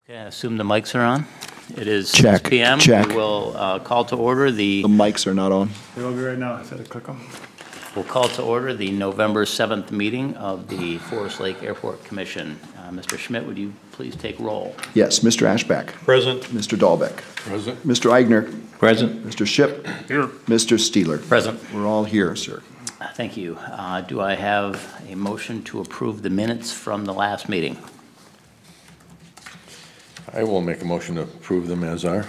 Okay, I assume the mics are on. It is Check, 6 p.m. check. We will call to order The mics are not on. They will be right now. I said to click them. we'll call to order the November 7th meeting of the Forest Lake Airport Commission. Mr. Schmidt, would you please take roll? Yes, Mr. Ashback. Present. Mr. Dahlbeck. Present. Mr. Eigner. Present. Mr. Ship. Here. Mr. Steeler. Present. We're all here, sir. Thank you. Do I have a motion to approve the minutes from the last meeting? I will make a motion to approve them as they are.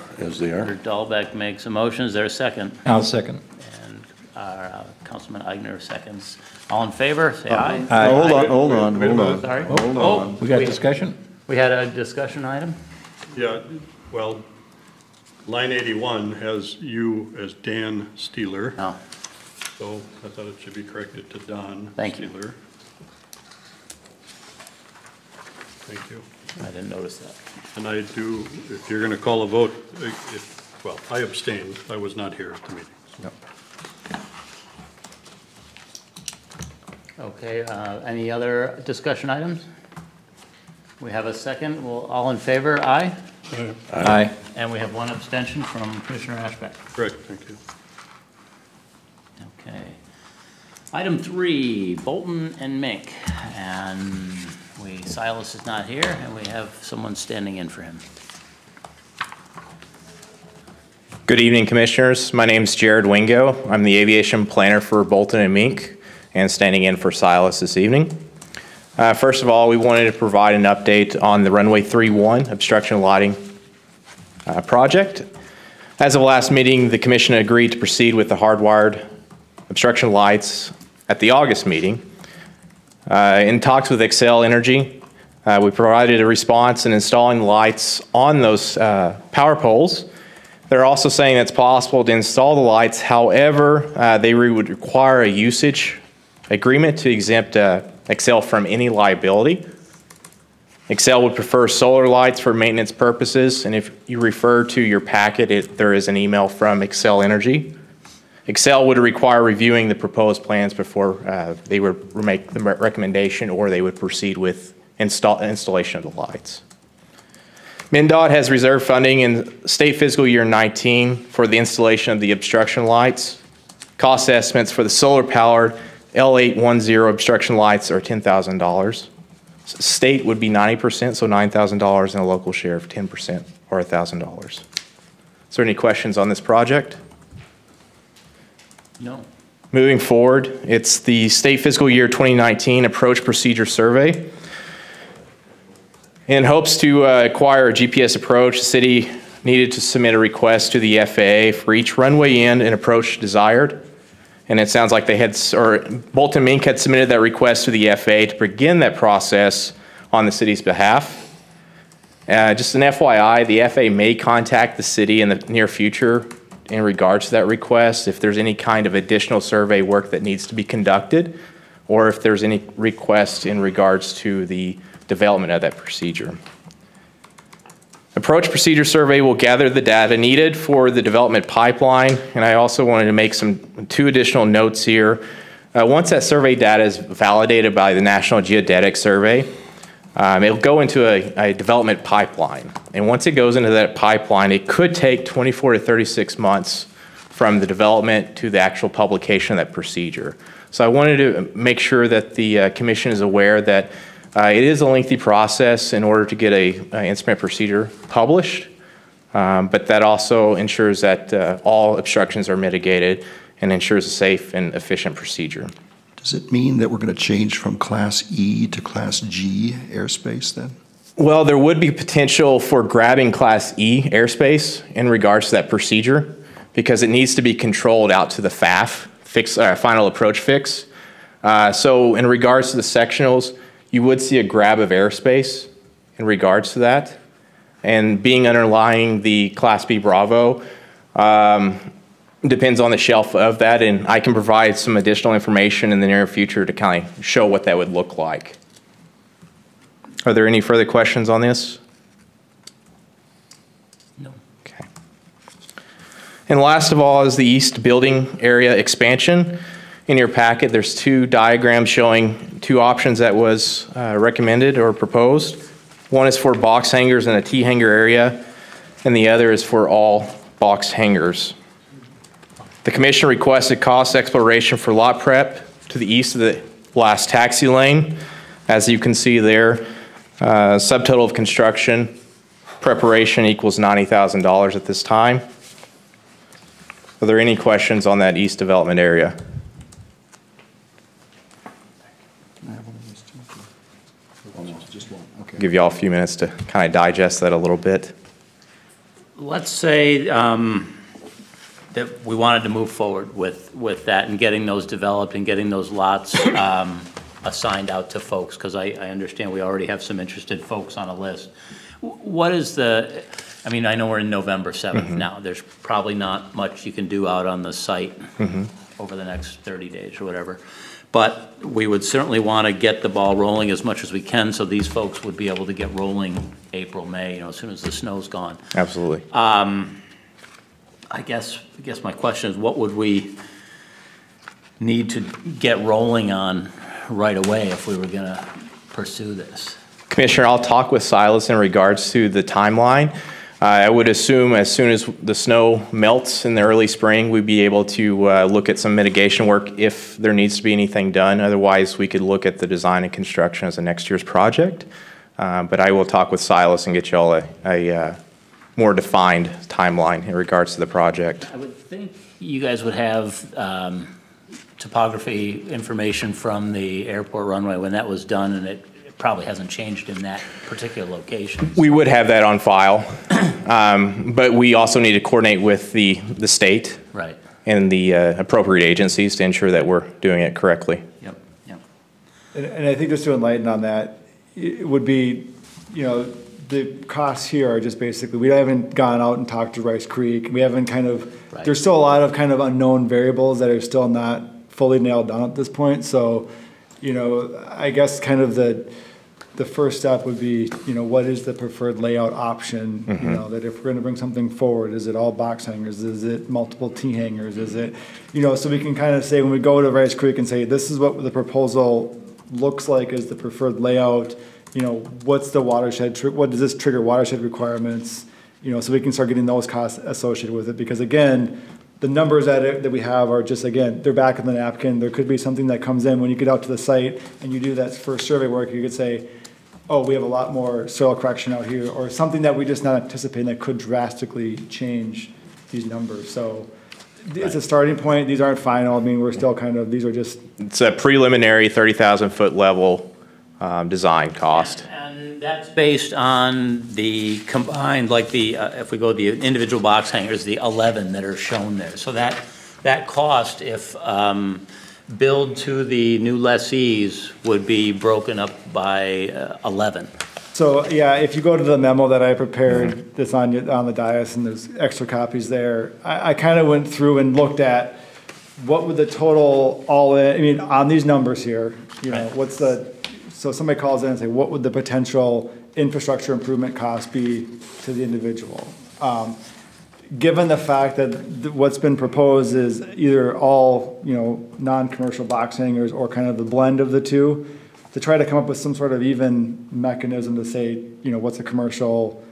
Mr. Dahlbeck makes a motion. Is there a second? I'll second. And our Councilman Eigner seconds. All in favor, say aye. Oh, hold on. Sorry? Hold on. We got discussion? We had a discussion item? Yeah, well, line 81 has you as Dan Steeler, No. so I thought it should be corrected to Don Thank you. Steeler. Thank you. I didn't notice that. And I do, if you're going to call a vote, well, I abstained. I was not here at the meeting. so. Okay, any other discussion items? We have a second. Well, all in favor, aye? Aye. And we have one abstention from Commissioner Ashbeck. Correct, thank you. Okay. Item 3, Bolton and Mink. And Silas is not here, and we have someone standing in for him. Good evening, Commissioners. My name is Jared Wingo. I'm the aviation planner for Bolton and Mink and standing in for Silas this evening. First of all, we wanted to provide an update on the runway 31 obstruction lighting project. As of last meeting, the Commission agreed to proceed with the hardwired obstruction lights at the August meeting. In talks with Xcel Energy, we provided a response in installing the lights on those power poles. They're also saying it's possible to install the lights. However, they would require a usage agreement to exempt Xcel from any liability. Xcel would prefer solar lights for maintenance purposes, and if you refer to your packet, there is an email from Xcel Energy. Xcel would require reviewing the proposed plans before they would make the recommendation, or they would proceed with installation of the lights. MnDOT has reserved funding in state fiscal year 19 for the installation of the obstruction lights. Cost estimates for the solar-powered L810 obstruction lights are $10,000. State would be 90%, so $9,000, and a local share of 10% or $1,000. Is there any questions on this project? No. Moving forward, it's the state fiscal year 2019 approach procedure survey. In hopes to acquire a GPS approach, the city needed to submit a request to the FAA for each runway end and approach desired. And it sounds like Bolton Mink had submitted that request to the FAA to begin that process on the city's behalf. Just an FYI, the FAA may contact the city in the near future in regards to that request if there's any kind of additional survey work that needs to be conducted, or if there's any request in regards to the development of that procedure. Approach procedure survey will gather the data needed for the development pipeline, and I also wanted to make two additional notes here. Once that survey data is validated by the National Geodetic Survey, it'll go into a development pipeline. And once it goes into that pipeline, it could take 24 to 36 months from the development to the actual publication of that procedure. So I wanted to make sure that the Commission is aware that it is a lengthy process in order to get an instrument procedure published, but that also ensures that all obstructions are mitigated and ensures a safe and efficient procedure. Does it mean that we're going to change from Class E to Class G airspace then? Well, there would be potential for grabbing Class E airspace in regards to that procedure because it needs to be controlled out to the FAF, final approach fix. So in regards to the sectionals, you would see a grab of airspace in regards to that. And being underlying the Class B Bravo, depends on the shelf of that, and I can provide some additional information in the near future to kind of show what that would look like. Are there any further questions on this? No. Okay. And last of all is the east building area expansion. In your packet, there's two diagrams showing two options that was recommended or proposed. One is for box hangers in a T-hanger area, and the other is for all box hangers. The commission requested cost exploration for lot prep to the east of the last taxi lane. As you can see there, subtotal of construction preparation equals $90,000 at this time. Are there any questions on that east development area? Give you all a few minutes to kind of digest that a little bit. Let's say that we wanted to move forward with that and getting those developed and getting those lots assigned out to folks, because I understand we already have some interested folks on a list. What is the, I mean, I know we're in November 7th now. There's probably not much you can do out on the site over the next 30 days or whatever. But we would certainly want to get the ball rolling as much as we can, so these folks would be able to get rolling April, May, you know, as soon as the snow's gone. Absolutely. I guess my question is, what would we need to get rolling on right away if we were going to pursue this? Commissioner, I'll talk with Silas in regards to the timeline. I would assume as soon as the snow melts in the early spring, we'd be able to look at some mitigation work if there needs to be anything done. Otherwise, we could look at the design and construction as a next year's project. But I will talk with Silas and get you all a more defined timeline in regards to the project. I would think you guys would have topography information from the airport runway when that was done, and it probably hasn't changed in that particular location. We would have that on file, but we also need to coordinate with the state Right. and the appropriate agencies to ensure that we're doing it correctly. Yep, yep. And I think just to enlighten on that, it would be, you know, the costs here are just basically, we haven't gone out and talked to Rice Creek. We haven't kind of, Right. There's still a lot of kind of unknown variables that are still not fully nailed down at this point. So, you know, I guess kind of the first step would be, you know, what is the preferred layout option? You know, that if we're going to bring something forward, is it all box hangers? Is it multiple T hangers? Is it, you know, so we can kind of say when we go to Rice Creek and say, this is what the proposal looks like as the preferred layout, you know, what's the watershed, what does this trigger watershed requirements? You know, so we can start getting those costs associated with it. Because again, the numbers that we have are just, again, they're back in the napkin. There could be something that comes in when you get out to the site and you do that first survey work, you could say, oh, we have a lot more soil correction out here, or something that we just not anticipating that could drastically change these numbers. So it's a starting point. These aren't final. I mean, we're still kind of, these are just. It's a preliminary 30,000 foot level design cost. And that's based on the combined, like the, if we go the individual box hangers, the 11 that are shown there. So that cost, if billed to the new lessees, would be broken up by 11. So, yeah, if you go to the memo that I prepared that's on the dais, and there's extra copies there, I kind of went through and looked at what would the total all in, I mean, on these numbers here, you know, what's the, so somebody calls in and say, what would the potential infrastructure improvement cost be to the individual? Given the fact that what's been proposed is either all, you know, non-commercial box hangers or kind of the blend of the two, to try to come up with some sort of even mechanism to say, you know, what's a commercial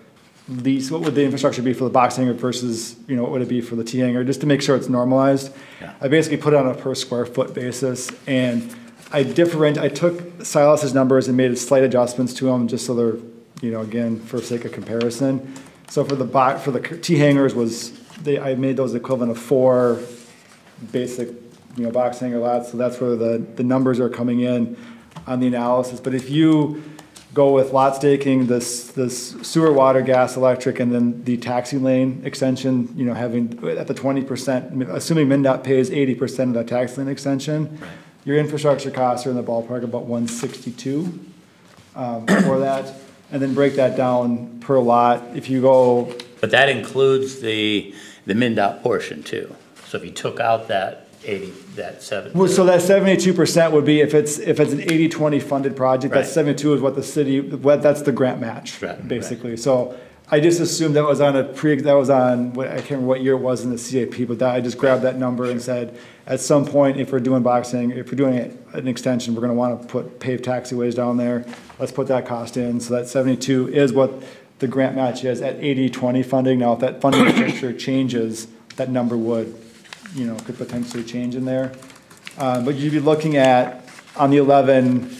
lease, what would the infrastructure be for the box hanger versus, you know, what would it be for the T-hanger, just to make sure it's normalized. Yeah. I basically put it on a per square foot basis, and I took Silas's numbers and made slight adjustments to them just so they're, you know, again, for sake of comparison. So for the T-hangers I made those equivalent of 4 basic, you know, box hanger lots. So that's where the numbers are coming in on the analysis. But if you go with lot staking, this sewer, water, gas, electric, and then the taxi lane extension, you know, having at the 20%, assuming MnDOT pays 80% of that taxi lane extension, your infrastructure costs are in the ballpark about 162 for that. And then break that down per lot. If you go. But that includes the MnDOT portion too. So if you took out that 80, that 7. Well, so that 72% would be if it's an 80-20 funded project. Right. That 72 is what the city, that's the grant match, Right, basically. So I just assumed that was on I can't remember what year it was in the CIP, but I just grabbed that number and said, at some point, if we're doing boxing, if we're doing an extension, we're gonna wanna put paved taxiways down there. Let's put that cost in. So that 72 is what the grant match is at 80-20 funding. Now, if that funding structure changes, that number would, could potentially change in there. But you'd be looking at, on the 11,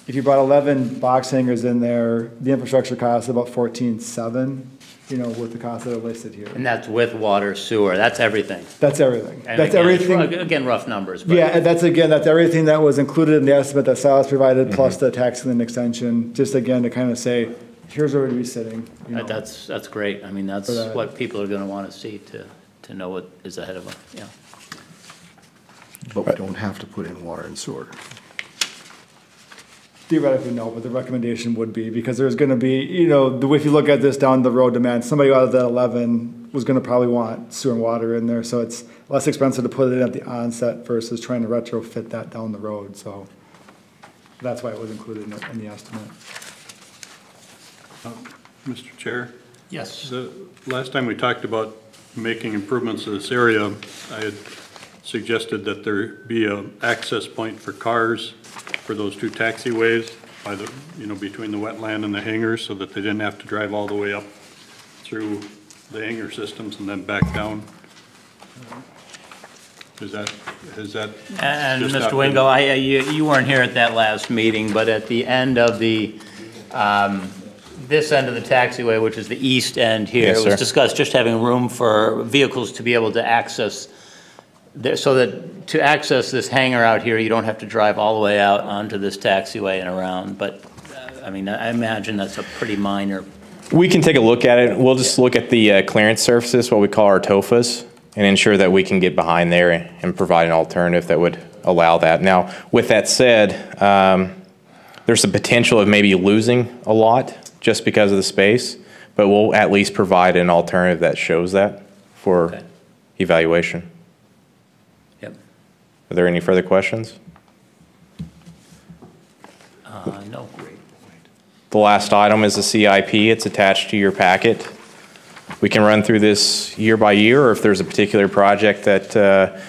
if you brought 11 box hangers in there, the infrastructure cost is about 14.7, with the costs that are listed here. And that's with water, sewer, that's everything. That's everything. And That's again, everything. Again, rough numbers, but. Yeah, and that's everything that was included in the estimate that Silas provided, plus the tax lien extension, just again to kind of say, here's where we'd be sitting. That's great. I mean, that's For that. what people are gonna wanna see to know what is ahead of them, yeah. But we don't have to put in water and sewer. Theoretically, no, but the recommendation would be, because there's gonna be, if you look at this down the road demand, somebody out of that 11 was gonna probably want sewer and water in there, so it's less expensive to put it in at the onset versus trying to retrofit that down the road, so that's why it was included in the estimate. Mr. Chair, Yes. the last time we talked about making improvements to this area, I had suggested that there be a access point for cars for those two taxiways by the, between the wetland and the hangars, so that they didn't have to drive all the way up through the hangar systems and then back down. Is that And just not Mr. Wingo, you weren't here at that last meeting, but at the end of the, this end of the taxiway, which is the east end here, Yes, it was sir. discussed just having room for vehicles to be able to access, so that to access this hangar out here, you don't have to drive all the way out onto this taxiway and around, but, I mean, I imagine that's a pretty minor. We can take a look at it. We'll just look at the clearance surfaces, what we call our TOFAs, and ensure that we can get behind there and provide an alternative that would allow that. Now, with that said, there's a potential of maybe losing a lot just because of the space, but we'll at least provide an alternative that shows that for Okay. evaluation. Yep. Are there any further questions? No. The last item is the CIP. It's attached to your packet. We can run through this year by year, or if there's a particular project that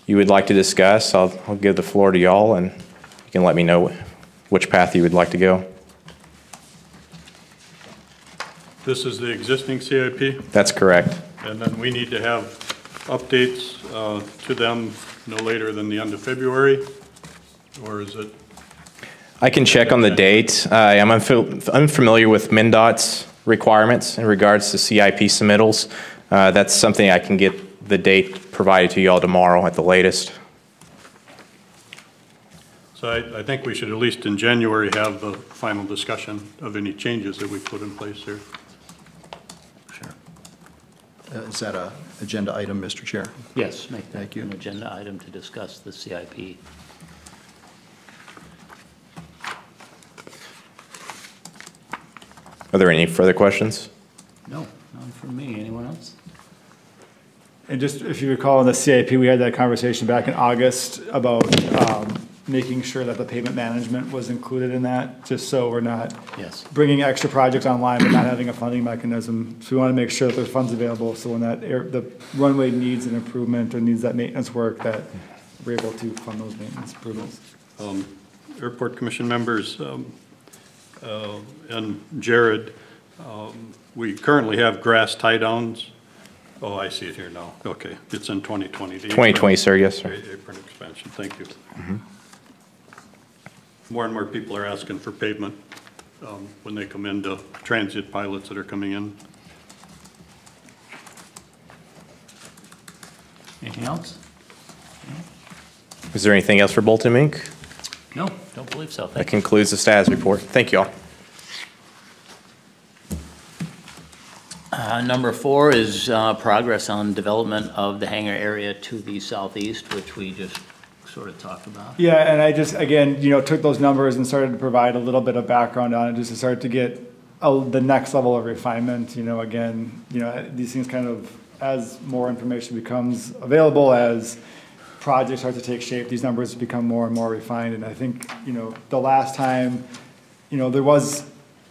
you would like to discuss, I'll give the floor to y'all, and you can let me know which path you would like to go. This is the existing CIP, That's correct. and then we need to have updates to them no later than the end of February, or is it? I can check on the date. I'm unfamiliar with MnDOT's requirements in regards to CIP submittals. That's something I can get the date provided to y'all tomorrow at the latest. So I think we should at least in January have the final discussion of any changes that we put in place here. Is that a agenda item, Mr. Chair? Yes, make that Thank you. an agenda item to discuss the CIP. Are there any further questions? No, none from me. Anyone else? And just, if you recall, in the CIP, we had that conversation back in August about making sure that the pavement management was included in that, just so we're not Yes. bringing extra projects online but not having a funding mechanism. So we want to make sure that there's funds available, so when the runway needs an improvement or needs that maintenance work, that we're able to fund those maintenance improvements. Airport Commission members and Jared, we currently have grass tie-downs. Oh, I see it here now. Okay, it's in 2020. The 2020, sir, yes, sir. Apron expansion, thank you. More and more people are asking for pavement when they come into transit pilots that are coming in. Anything else? Is there anything else for Bolton Inc.? No, don't believe so. That Thank you. concludes the status report. Thank you all. Number 4 is progress on development of the hangar area to the southeast, which we just sort of talked about. Yeah, and I just, again, took those numbers and started to provide a little bit of background on it, just to start to get the next level of refinement. These things kind of, as more information becomes available, as projects start to take shape, these numbers become more and more refined. And I think, the last time, there was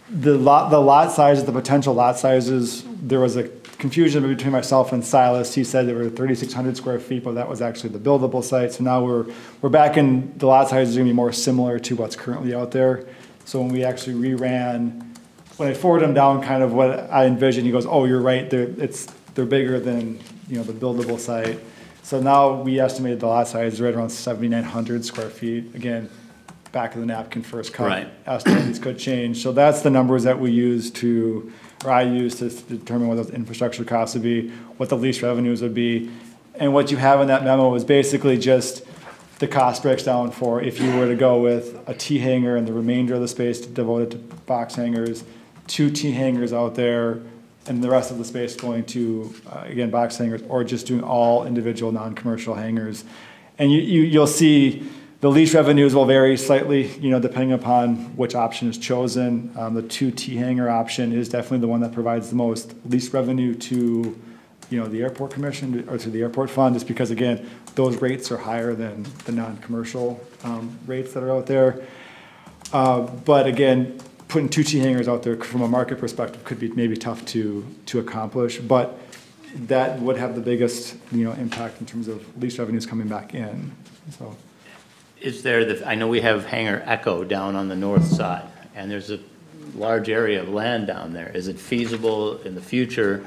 the lot sizes, the potential lot sizes, there was a confusion between myself and Silas. He said there were 3,600 square feet, but that was actually the buildable site. So now we're back in, the lot sizes are gonna be more similar to what's currently out there. So when we actually reran, when I forwarded him down kind of what I envisioned, he goes, oh, you're right, they're bigger than, you know, the buildable site. So now we estimated the lot size is right around 7,900 square feet. Again, back of the napkin first cut. Right. Estimates could change. So that's the numbers that we use to, or I use to determine what those infrastructure costs would be, what the lease revenues would be. And what you have in that memo is basically just the cost breaks down for if you were to go with a T hangar and the remainder of the space devoted to box hangars, 2 T hangars out there, and the rest of the space going to, again, box hangars, or just doing all individual non-commercial hangars. And you'll see the lease revenues will vary slightly, you know, depending upon which option is chosen. The 2 T hangar option is definitely the one that provides the most lease revenue to, you know, the airport commission or to the airport fund, just because, again, those rates are higher than the non-commercial rates that are out there. But again, putting 2 T hangars out there from a market perspective could be maybe tough to accomplish, but that would have the biggest, you know, impact in terms of lease revenues coming back in, so. Is there, I know we have Hangar Echo down on the north side, and there's a large area of land down there. Is it feasible in the future,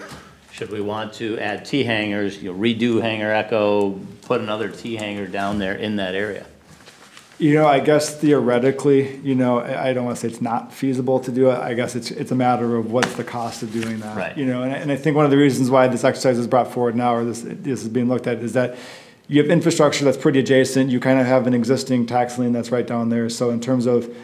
should we want to add T hangars, you know, redo Hangar Echo, put another T hangar down there in that area? You know, I guess theoretically, you know, I don't want to say it's not feasible to do it. I guess it's a matter of what's the cost of doing that. Right. You know, and I think one of the reasons why this exercise is brought forward now, or this is being looked at, is that you have infrastructure that's pretty adjacent. You kind of have an existing tax lien that's right down there. So in terms of,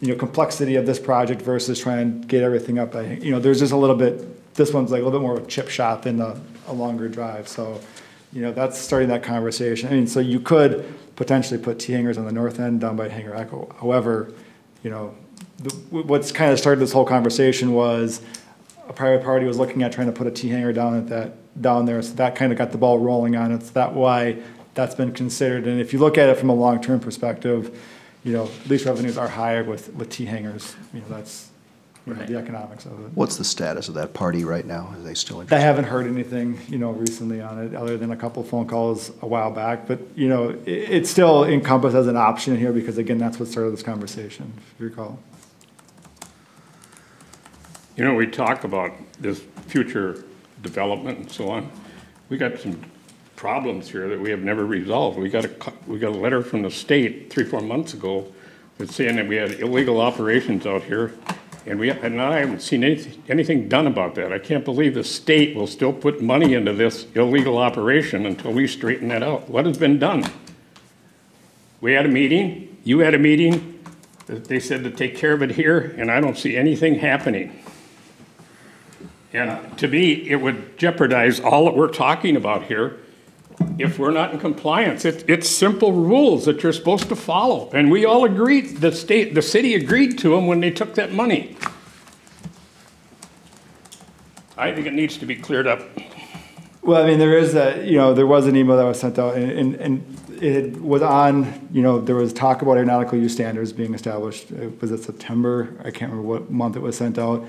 you know, complexity of this project versus trying to get everything up, you know, there's just a little bit, this one's like a little bit more of a chip shot than a longer drive. So, you know, that's starting that conversation. I mean, so you could potentially put T hangars on the north end down by Hangar Echo. However, you know, what's kind of started this whole conversation was a private party was looking at trying to put a T hangar down there. So that kind of got the ball rolling on it. So that's why that's been considered. And if you look at it from a long-term perspective, you know, lease revenues are higher with T hangars. You know, that's, you know, the economics of it. What's the status of that party right now? Are they still interested? I haven't heard anything, you know, recently on it, other than a couple phone calls a while back. But, you know, it's still encompassed as an option here because, again, that's what started this conversation, if you recall. You know, we talk about this future development and so on. We got some problems here that we have never resolved. We got a letter from the state 3-4 months ago that's saying that we had illegal operations out here. And I haven't seen anything done about that. I can't believe the state will still put money into this illegal operation until we straighten that out. What has been done? We had a meeting, you had a meeting, they said to take care of it here, and I don't see anything happening. And to me, it would jeopardize all that we're talking about here if we're not in compliance. It's simple rules that you're supposed to follow. And we all agreed, the city agreed to them when they took that money. I think it needs to be cleared up. Well, I mean, there is there was an email that was sent out, and it was on, you know, there was talk about aeronautical use standards being established. Was it September? I can't remember what month it was sent out.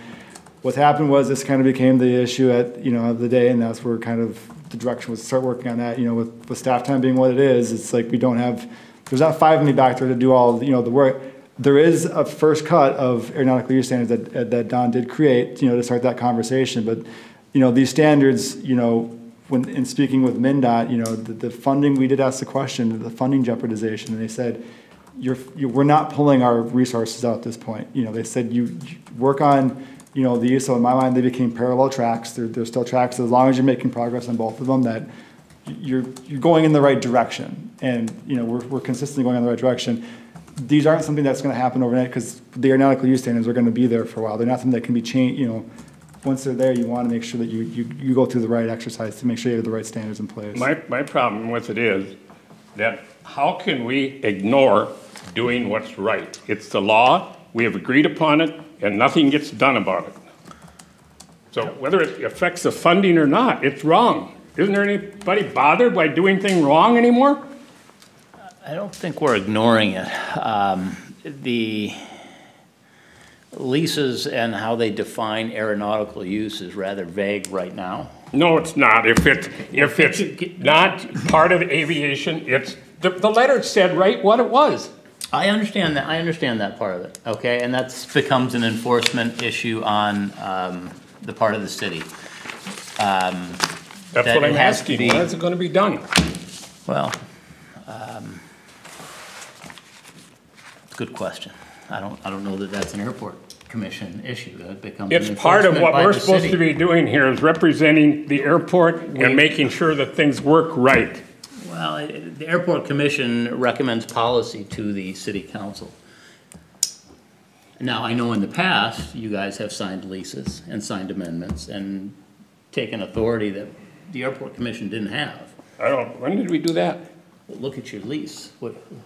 What happened was this kind of became the issue at, you know, the day, and that's where kind of the direction was to start working on that. You know, with staff time being what it is, it's like we don't have, there's not 5 of me back there to do all, you know, the work. There is a first cut of aeronautical use standards that Don did create, you know, to start that conversation. But, you know, these standards, you know, when in speaking with MnDOT, you know, the funding, we did ask the question, the funding jeopardization, and they said, we're not pulling our resources out at this point. You know, they said you work on, you know, these, so in my mind, they became parallel tracks. They're still tracks. As long as you're making progress on both of them, that you're going in the right direction. And, you know, we're consistently going in the right direction. These aren't something that's going to happen overnight because the aeronautical use standards are going to be there for a while. They're not something that can be changed, you know. Once they're there, you want to make sure that you go through the right exercise to make sure you have the right standards in place. My problem with it is that how can we ignore doing what's right? It's the law, we have agreed upon it, and nothing gets done about it. So whether it affects the funding or not, it's wrong. Isn't there anybody bothered by doing things wrong anymore? I don't think we're ignoring it. leases and how they define aeronautical use is rather vague right now. No, it's not. If it's not part of aviation, it's, the letter said right what it was. I understand that part of it, okay? And that becomes an enforcement issue on the part of the city. That's That what I'm it has to asking. be- When is it gonna be done? Well, good question. I don't know that that's an airport commission issue. That becomes an It's part of enforcement what by we're the supposed city. to be doing here is representing the airport and making sure that things work right. Well, the airport commission recommends policy to the city council. Now, I know in the past, you guys have signed leases and signed amendments and taken authority that the airport commission didn't have. When did we do that? Well, look at your lease.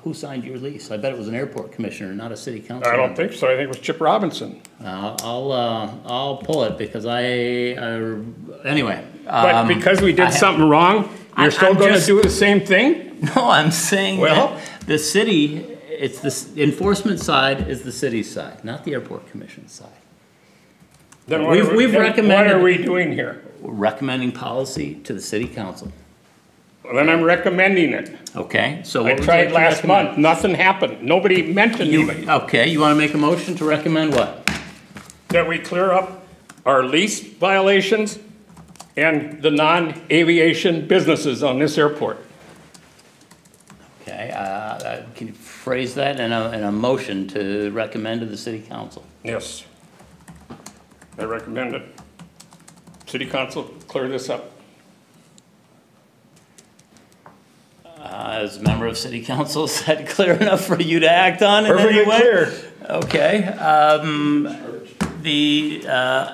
Who signed your lease? I bet it was an airport commissioner, not a city council. I don't member. think so. I think it was Chip Robinson. I'll pull it because anyway. But because we did something wrong, you're still I'm gonna just- do the same thing? No, I'm saying Well- that the city, it's the enforcement side is the city's side, not the airport commission's side. Then We've then recommended- What are we doing here? We're recommending policy to the city council. Well, then I'm recommending it. Okay, so I what would you tried like to last recommend? month, nothing happened. Nobody mentioned me. Okay, you want to make a motion to recommend what? That we clear up our lease violations and the non-aviation businesses on this airport. Okay, can you phrase that in a motion to recommend to the city council? Yes. I recommend it. City council, clear this up. As a member of city council, is that clear enough for you to act on in any Perfectly way? clear. Okay,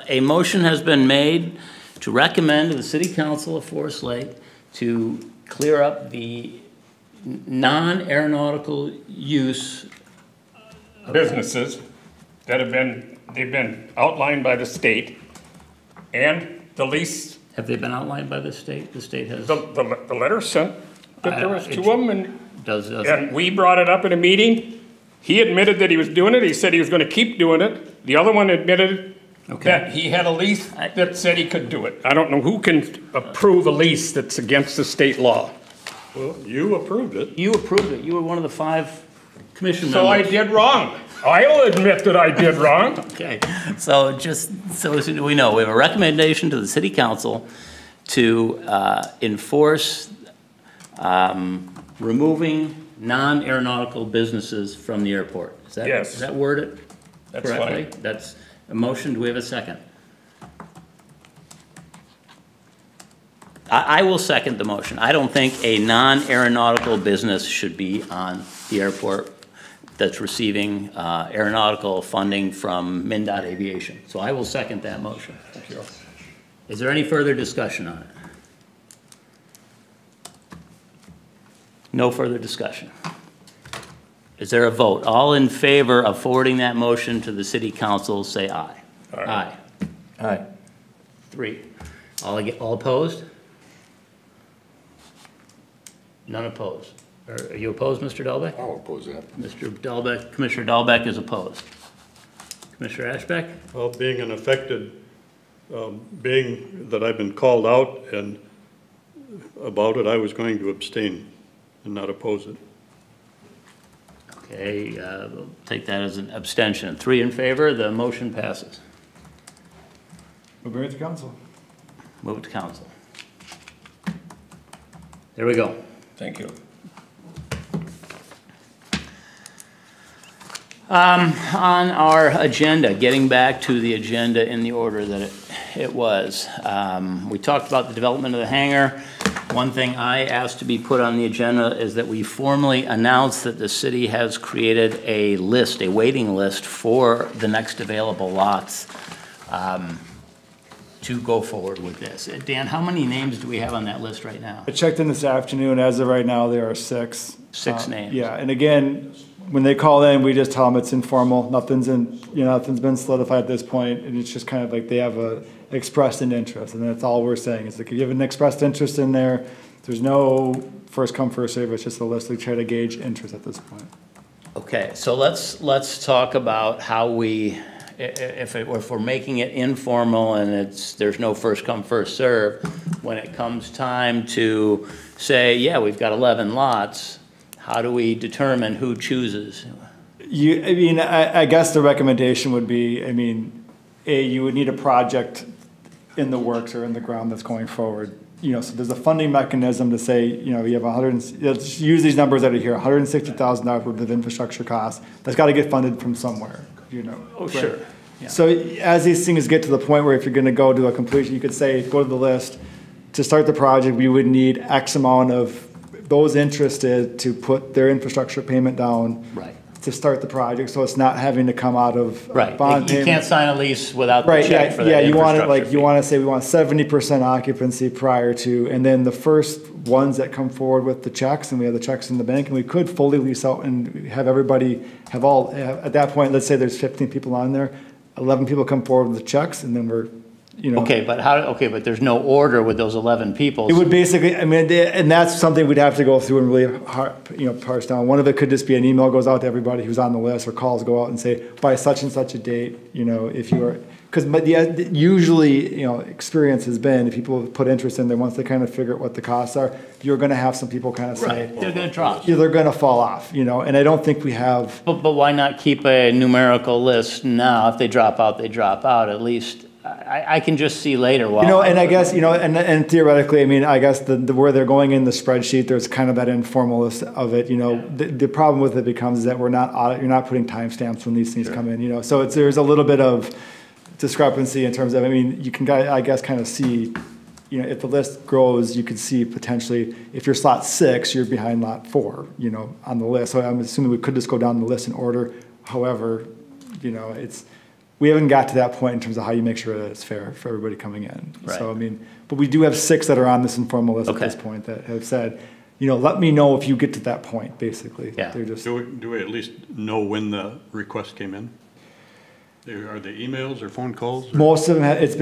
a motion has been made to recommend to the city council of Forest Lake to clear up the non-aeronautical use. Businesses that they've been outlined by the state and the lease, Have they been outlined by the state? The state has, the letter sent that there was it- two of them and does, we brought it up in a meeting. He admitted that he was doing it. He said he was gonna keep doing it. The other one admitted Okay. that he had a lease that said he could do it. I don't know who can approve a lease that's against the state law. Well, you approved it. you approved it. You were one of the 5 commission So I members. did wrong. I'll admit that I did wrong. Okay, so just so we know, we have a recommendation to the city council to enforce removing non-aeronautical businesses from the airport. Is that, Yes. is that worded That's correctly? fine. That's a motion. Do we have a second? I will second the motion. I don't think a non-aeronautical business should be on the airport that's receiving aeronautical funding from MnDOT Aviation. So I will second that motion. Is there any further discussion on it? No further discussion. Is there a vote? All in favor of forwarding that motion to the city council, say aye. Aye. Aye. 3. All opposed? None opposed. Are you opposed, Mr. Dahlbeck? I'll oppose that. Mr. Dahlbeck, Commissioner Dahlbeck is opposed. Commissioner Ashbeck? Well, being an affected, being that I've been called out and about it, I was going to abstain and not oppose it. Okay, we'll take that as an abstention. 3 in favor, the motion passes. We'll bring it to council. Move it to council. There we go. Thank you. On our agenda, getting back to the agenda in the order that it was, we talked about the development of the hangar. One thing I asked to be put on the agenda is that we formally announce that the city has created a list, a waiting list for the next available lots to go forward with this. Dan, how many names do we have on that list right now? I checked in this afternoon. As of right now, there are 6. 6 names. Yeah, and again, when they call in, we just tell them it's informal. Nothing's been solidified at this point, and it's just kind of like they have expressed an interest, and that's all we're saying is that you have an expressed interest in there. There's no first come, first serve. It's just a list. We try to gauge interest at this point. Okay, so let's talk about how we if we're making it informal and there's no first come, first serve, when it comes time to say, yeah, we've got 11 lots, how do we determine who chooses? I guess the recommendation would be, you would need a project in the works or in the ground that's going forward. So there's a funding mechanism to say, you have let's use these numbers that are here, $160,000 worth of infrastructure costs. That's got to get funded from somewhere, Oh, sure. Yeah. So as these things get to the point where if you're going to go to a completion, you could say, go to the list. To start the project, we would need X amount of those interested to put their infrastructure payment down. Right. To start the project, so it's not having to come out of Right. bond You payment. can't sign a lease without the Right, check for that yeah, you want it, infrastructure like, you fee. want to say we want 70% occupancy prior to, and then the first ones that come forward with the checks, and we have the checks in the bank, and we could fully lease out and have everybody at that point, let's say there's 15 people on there, 11 people come forward with the checks, and then we're, Okay, but there's no order with those 11 people. It would basically, and that's something we'd have to go through and really, parse down. One of it could just be an email goes out to everybody who's on the list, or calls go out and say, by such and such a date, if you are, because usually, experience has been, if people put interest in there, once they kind of figure out what the costs are, you're going to have some people kind of say, Right, they're going to drop. they're going to fall off, and I don't think we have. But why not keep a numerical list now? If they drop out, they drop out. At least I can just see later. And I guess, and theoretically, I guess the where they're going in the spreadsheet, there's kind of that informal list of it, the problem with it becomes that you're not putting timestamps when these things come in, so there's a little bit of discrepancy in terms of, you can, I guess, kind of see, if the list grows, you could see potentially, if you're slot 6, you're behind lot 4, on the list. So I'm assuming we could just go down the list in order. However, we haven't got to that point in terms of how you make sure that it's fair for everybody coming in. Right. So, but we do have 6 that are on this informal list at Okay. this point that have said, let me know if you get to that point, basically. Yeah. They're just, Do we at least know when the request came in? Are they emails or phone calls? or- most of them, it's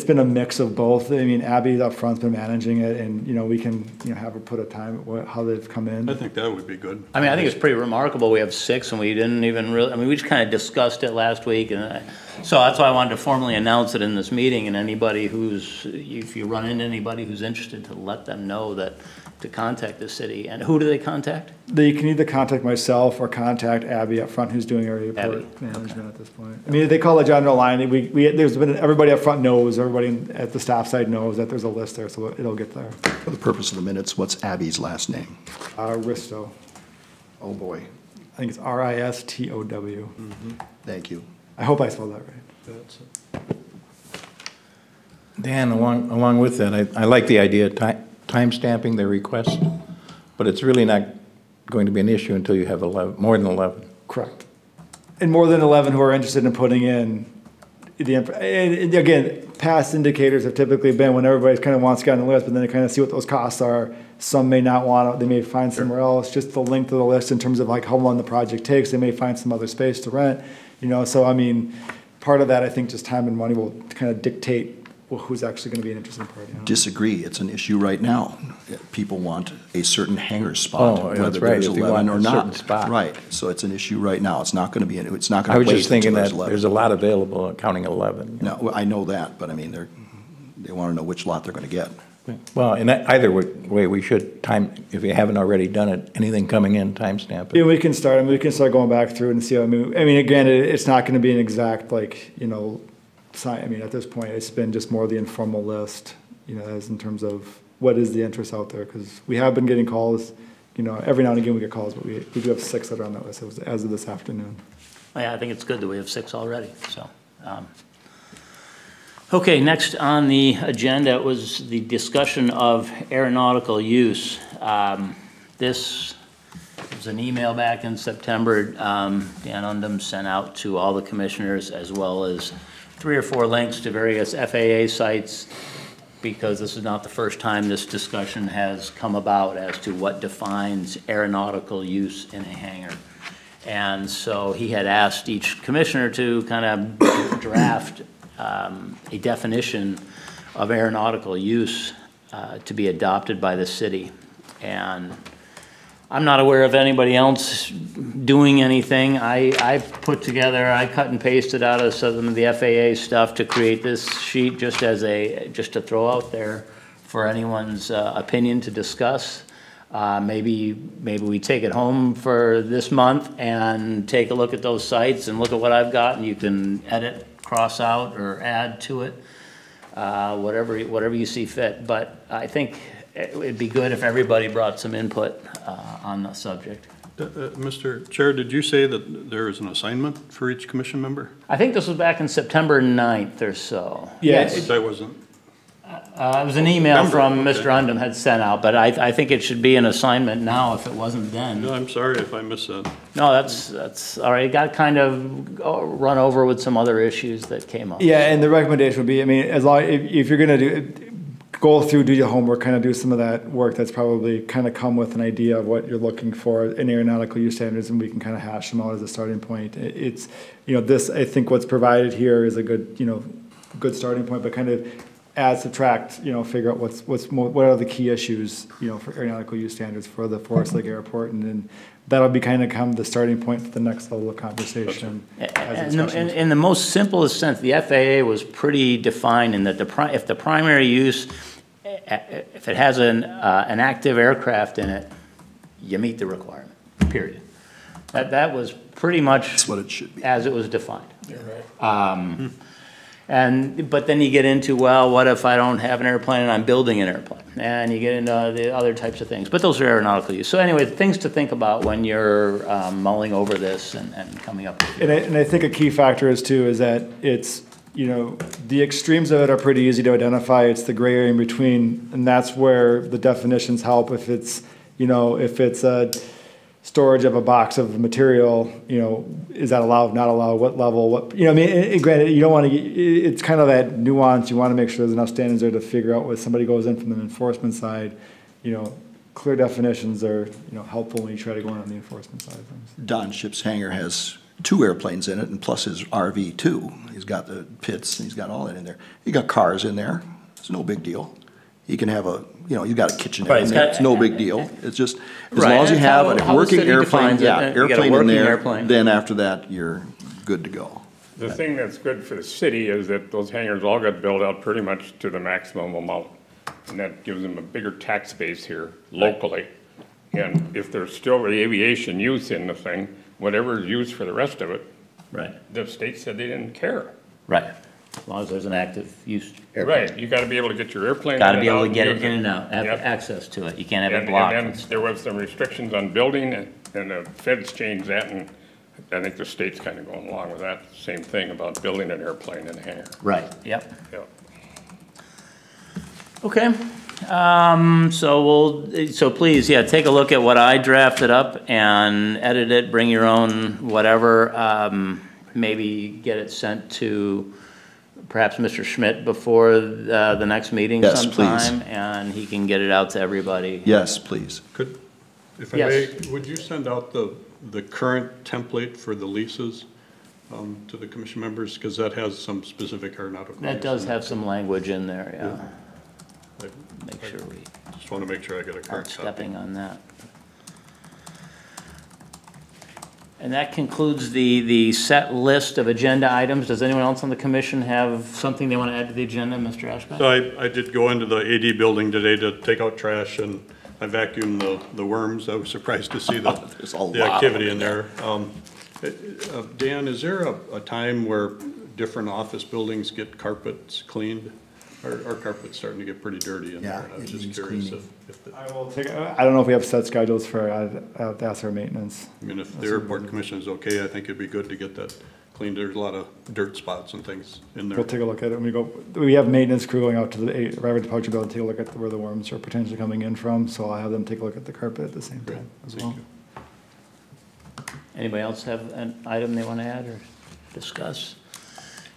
been a mix of both. Abby up front's been managing it, and, we can, have her put a time at how they've come in. I think that would be good. I think it's pretty remarkable. We have 6 and we didn't even really, we just kind of discussed it last week. And so that's why I wanted to formally announce it in this meeting, and anybody if you run into anybody who's interested, to let them know to contact the city. And who do they contact? They can either contact myself or contact Abby up front, who's doing our Abby, report management at this point. They call a general line. Everybody up front knows, everybody at the staff side knows that there's a list there, so it'll get there. For the purpose of the minutes, what's Abby's last name? Ristow. Oh, boy. I think it's Ristow. Thank you. I hope I spelled that right. Dan, along with that, I like the idea of time stamping their request, but it's really not going to be an issue until you have more than 11. Correct. And more than 11 who are interested in putting in and again, past indicators have typically been when everybody kind of wants to get on the list, but then they kind of see what those costs are. Some may not want it, they may find somewhere else, just the length of the list in terms of like how long the project takes, they may find some other space to rent, so part of that, I think just time and money will kind of dictate who's actually going to be an interesting party. Disagree. It's an issue right now. People want a certain hangar spot, Oh, yeah, whether that's right, there's if they 11 want or a not. certain spot. Right. So it's an issue right now. It's not going to be, it's not I going was to just wait thinking until that there's 11. there's a lot available, counting 11. No, I know that, but they want to know which lot they're going to get. Well, in either way, we should if you haven't already done it, anything coming in, timestamp it. Yeah, we can start going back through and see. Again, it's not going to be an exact sign. At this point, it's been just more the informal list, as in terms of what is the interest out there, because we have been getting calls. Every now and again we get calls, but we do have 6 that are on that list as of this afternoon. Yeah, I think it's good that we have 6 already, so. Okay, next on the agenda was the discussion of aeronautical use. This was an email back in September. Dan Undum sent out to all the commissioners, as well as 3 or 4 links to various FAA sites, because this is not the first time this discussion has come about as to what defines aeronautical use in a hangar. And so he had asked each commissioner to kind of draft a definition of aeronautical use to be adopted by the city. And I'm not aware of anybody else doing anything. I cut and pasted out of some of the FAA stuff to create this sheet just to throw out there for anyone's opinion to discuss. Maybe we take it home for this month and take a look at those sites and look at what I've got, and you can edit, cross out, or add to it, whatever you see fit. But I think it'd be good if everybody brought some input on the subject. Mr. Chair, did you say that there is an assignment for each commission member? I think this was back in September 9th or so. Yes. That wasn't, It was an email from September, Mr. Undum had sent out, but I think it should be an assignment now if it wasn't then. no, I'm sorry if I missed that. No, that's all right. It got kind of run over with some other issues that came up. Yeah, and the recommendation would be, I mean, as long, if you're gonna go through, do your homework, kind of do some of that work, that's probably kind of come with an idea of what you're looking for in aeronautical use standards, and we can kind of hash them out as a starting point. It's, this, I think what's provided here is a good, good starting point, but kind of add, subtract, figure out what are the key issues, for aeronautical use standards for the Forest Lake Airport, and then that'll be kind of come the starting point for the next level of conversation. In the most simplest sense, the FAA was pretty defined in that if the primary use, if it has an active aircraft in it, you meet the requirement, period. That was pretty much That's what it should be. as it was defined. But then you get into, well, what if I don't have an airplane and I'm building an airplane? And you get into the other types of things. But those are aeronautical use. So anyway, things to think about when you're mulling over this and coming up with. And I think a key factor is that it's, the extremes of it are pretty easy to identify. It's the gray area in between, and that's where the definitions help. If it's, if it's a storage of a box of material, is that allowed, not allowed, what level, what, granted, you don't want to, it's kind of that nuance. You want to make sure there's enough standards there to figure out when somebody goes in from the enforcement side, clear definitions are, helpful when you try to go in on the enforcement side of things. Don Ship's hangar has 2 airplanes in it, and plus his RV too. He's got the pits, and he's got all that in there. He got cars in there, it's no big deal. He can have you got a kitchen Right, in it's there, got- it's no big deal. It's just, as Right, long as you and have how a the working city airplane, defines it, you got a airplane in working there, airplane. then after that, you're good to go. The thing that's good for the city is that those hangars all got built out pretty much to the maximum amount. And that gives them a bigger tax base here locally. And if there's still aviation use in the thing, whatever is used for the rest of it, Right, the state said they didn't care. right. As long as there's an active use airplane. Right, you gotta be able to get your airplane. Got to be in and able to out get and it use in and out, have Yep. access to it. You can't have it And blocked. then there was some restrictions on building, and the feds changed that, and I think the state's kind of going along with that, same thing about building an airplane in a hangar. Right, yep. Yeah. Okay, so please, take a look at what I drafted up and edit it, bring your own whatever. Maybe get it sent to perhaps Mr. Schmidt before the next meeting Yes, please. sometime, and he can get it out to everybody. Yes, please. Could, if I Yes. may, would you send out the current template for the leases to the commission members? Because that has some specific aeronautical. That use does in have it. some language in there, yeah. I Make sure we just want to make sure I get a aren't current copy. stepping on that. And that concludes the set list of agenda items. Does anyone else on the commission have something they want to add to the agenda, Mr. Ashback? So I did go into the AD building today to take out trash, and I vacuumed the worms. I was surprised to see There's a lot the of activity them in in there. Dan, is there a time where different office buildings get carpets cleaned? Our carpet's starting to get pretty dirty in there. Yeah, I was it just needs curious cleaning. I will take, I don't know if we have set schedules for, I have to ask our maintenance. if the airport commission is okay, I think it'd be good to get that cleaned. There's a lot of dirt spots and things in there. We'll take a look at it when we have maintenance crew going out to the arrival departure building, take a look at where the worms are potentially coming in from, so I'll have them take a look at the carpet at the same Great, time as thank well. you. Anybody else have an item they want to add or discuss?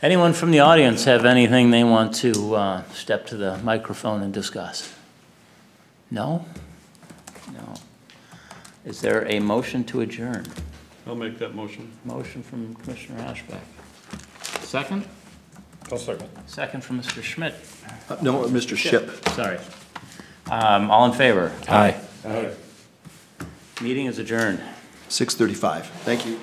Anyone from the audience have anything they want to step to the microphone and discuss? No? No. Is there a motion to adjourn? I'll make that motion. Motion from Commissioner Ashback. Second? I'll second. Second from Mr. Schmidt. No, Mr. Ship. Sorry. All in favor? Aye. Meeting is adjourned. 6:35. Thank you.